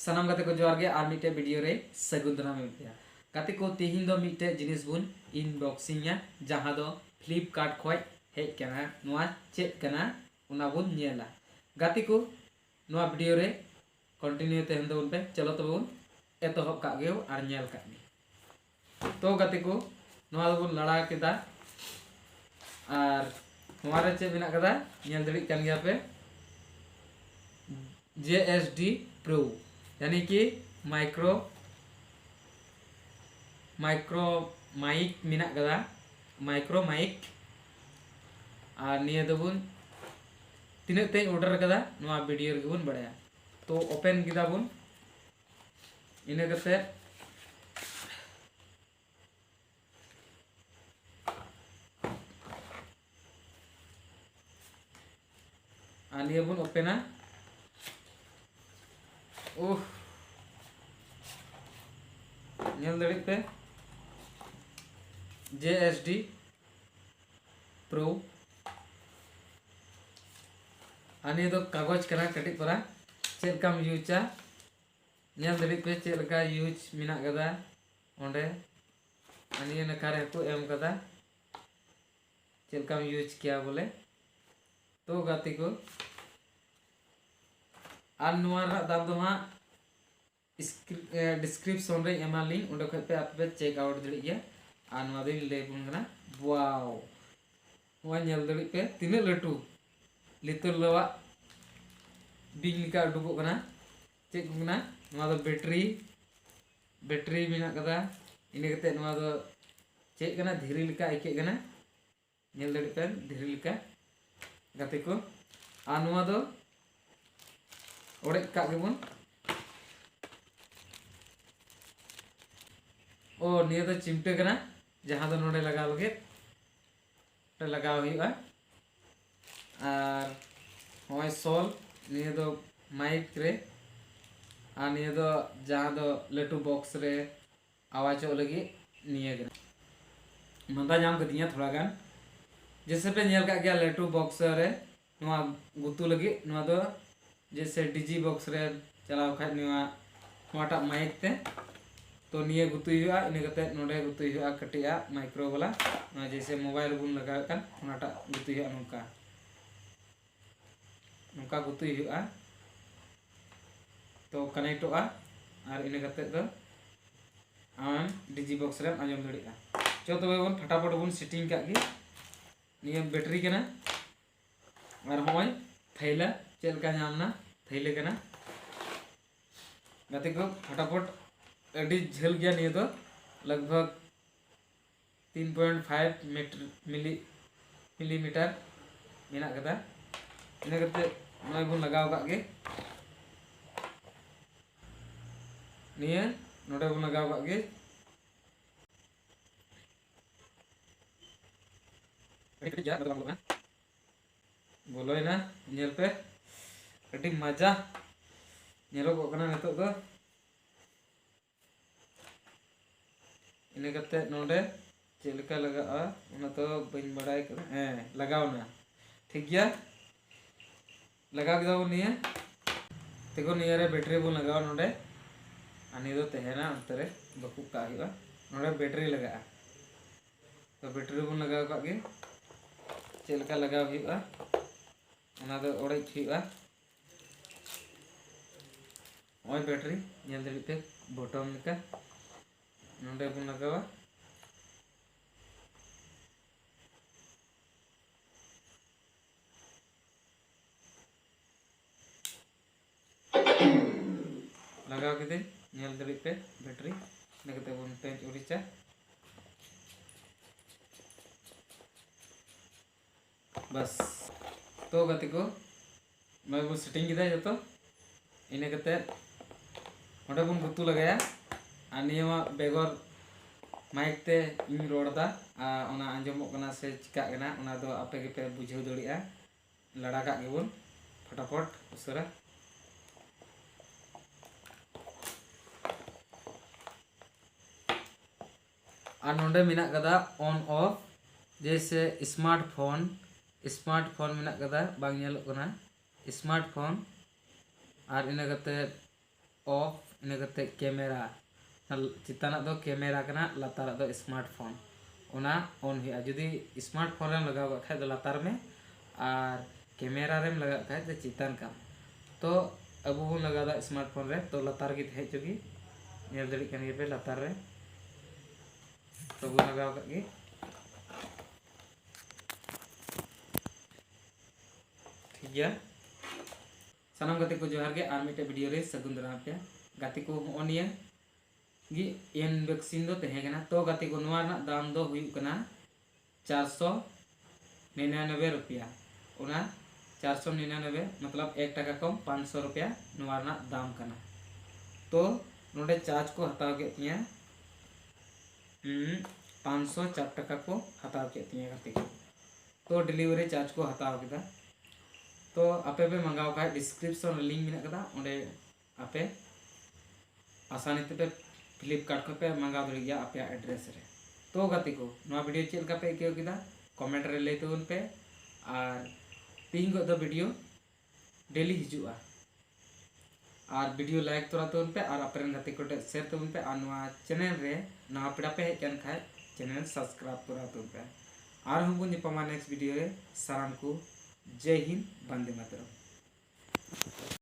सानाम गाते को जोहार गे आर मिटे वीडियो रे सगुन दाराम एमपेया गाते को तेहिन दो मिटे जिनिस बुन इनबॉक्सिंग या जहां दो फ्लिपकार्ट खोय हेज कना नोआ चेक कना उना बुन नेला गाते को नोआ वीडियो रे कंटिन्यू तेहन दो पे चलो तो बुन एतोहब का गेव आर नेल का तो गाते को नोआ दो बुन लड़ा केदा आर नोआ रे चे मेना कदा नेल दड़ी कान गया पे JSD Pro यानी कि माइक्रो माइक मिना कदा माइक्रो माइक और निया दबुन तीन ते ऑर्डर कदा नोआ वीडियो रे बुन बड़ाया तो ओपन किदा बुन इने कते आनिया बुन ओपना ओह नेल दड़ी पे JSD Pro आने तो कागज करा कटी परा चेक काम यूजा नेल दड़ी पे चेक लगा यूज मिना कदा ओंडे आने नकारे को एम कदा चेक काम यूज किया बोले तो गाती को आर नोआ दाम दो हाँ डिस्क्रिप्शन रे एमा लिंक उंडे खै पे आपे चेक आउट दड़ी गया आर नोआ दिन ले बुन कना वाओ नोआ नेल दड़ी पे तिने लटू लितुल लवा बिग लिका उडुको कना चेक कना नोआ दो बैटरी मिना कदा इने कते नोआ दो चेक कना धीरे लिका आइके कना नेल दड़ी पे धीरे लिका गाते को आर नोआ दो ओड़े का गेबुन ओ निया दो चिमटे कना जहां दो नोडे लगाव लगे ते लगाव हुआ और होय सोल निया दो माइक रे आ निया दो जहां दो लटू बॉक्स रे आवाज लगी निया गना मंदा जाम कदिया थोड़ा गान जैसे पे नेल का गया लटू बॉक्स रे नोआ गुतु लगी नोआ दो जैसे डीजी बॉक्स रे चलाव खाय नोटा माइक ते तो निये गुतुई हुआ इने कते नोडे गुतुई हुआ कटिया माइक्रो वाला जैसे मोबाइल बुन लगा कन ओनाटा गुतुई हुआ नोका नोका गुतुई हुआ तो कनेक्ट होआ और इने कते दो आम डीजी बॉक्स रे आंजम दड़िया चो तबे बन फटाफट बन सेटिंग का गे निये बैटरी कना और होय थैला चेल का नामना थैले कना गाते को फटाफट अड़ी झेल गया नहीं तो लगभग 3.5 मिलीमीटर मेना कदा इने करते नोय बुन लगाव का गे निये नोडे बुन लगाव का गे बोलो ना नेल पे कटी मजा नेलो को कना नितो दो इने कते नोडे चेलका लगा उना तो बइन बड़ाई कर लगाव ना ठीक गया लगा के दो निये तेको निये रे बैटरी बुन लगाव नोडे आनी दो तेहना अंतरे बकु का हुआ नोडे बैटरी लगा तो बैटरी बुन लगाव का गे चेलका लगाव हुआ उना दो ओड़े हुआ ओय बैटरी नेल दड़ी पे बटन का नोडे बुन लगावा लगाव के नेल दड़ी पे बैटरी नगते बुन पेंच उड़ीचा बस तो गति को मैं वो सेटिंग किदा जतो इने कते ओडे बुन गुतु लगाया आ नियमा बेगर माइक ते इन रोड़दा ओना आंजमो कना से चिका कना ओना दो आपे के पे बुझाव दड़िया लड़ा का गेबुन फटाफट उसरा आ नोंडे मिना कदा ऑन ऑफ जैसे स्मार्टफोन मिना कदा बांग नेलो कना स्मार्टफोन और इना कते ऑफ इन करते कैमरा चिताना दो कैमरा कना लातार दो स्मार्टफोन ओना ऑन हुआ जुदी स्मार्टफोन रेम लगा खाय दो लातार में और कैमरा रेम लगा खाय तो चितान का तो अब वो लगा दा स्मार्टफोन रे तो लातार की थे चुकी नेल दड़ी कन पे लातार रे तो वो लगा के ठीक है सानाम गाते को जोहार के आर मिटे वीडियो रे सगुन दरा पे गाते को ओनिया गी अनबॉक्सिंग दो तहेगना तो गाते को नवा ना दाम दो हुई कना 499 रुपया उना 499 मतलब 1 टका कम 500 रुपया नवा ना दाम कना तो नोडे चार्ज को हटाव के तिया 504 टका को हटाव के तिया गाते को तो डिलीवरी चार्ज को हटाव केदा तो आपे पे मंगाव का डिस्क्रिप्शन लिंक मिना कदा ओंडे आपे आसानी ते पे फ्लिपकार्ट को पे मंगाव दे गया आपे एड्रेस रे तो गाती को नवा वीडियो चेल का पे केव किदा कमेंट रे ले तोन पे और तीन को दो वीडियो डेली हिजुआ और वीडियो लाइक तोरा तोन पे और आपन गाती को शेयर तोन पे और नवा चैनल रे नवा पेड़ा पे हेकन खाय चैनल सब्सक्राइब तोरा तोन पे और हम बुन नेक्स्ट वीडियो रे साराम को जय हिंद वंदे मातरम।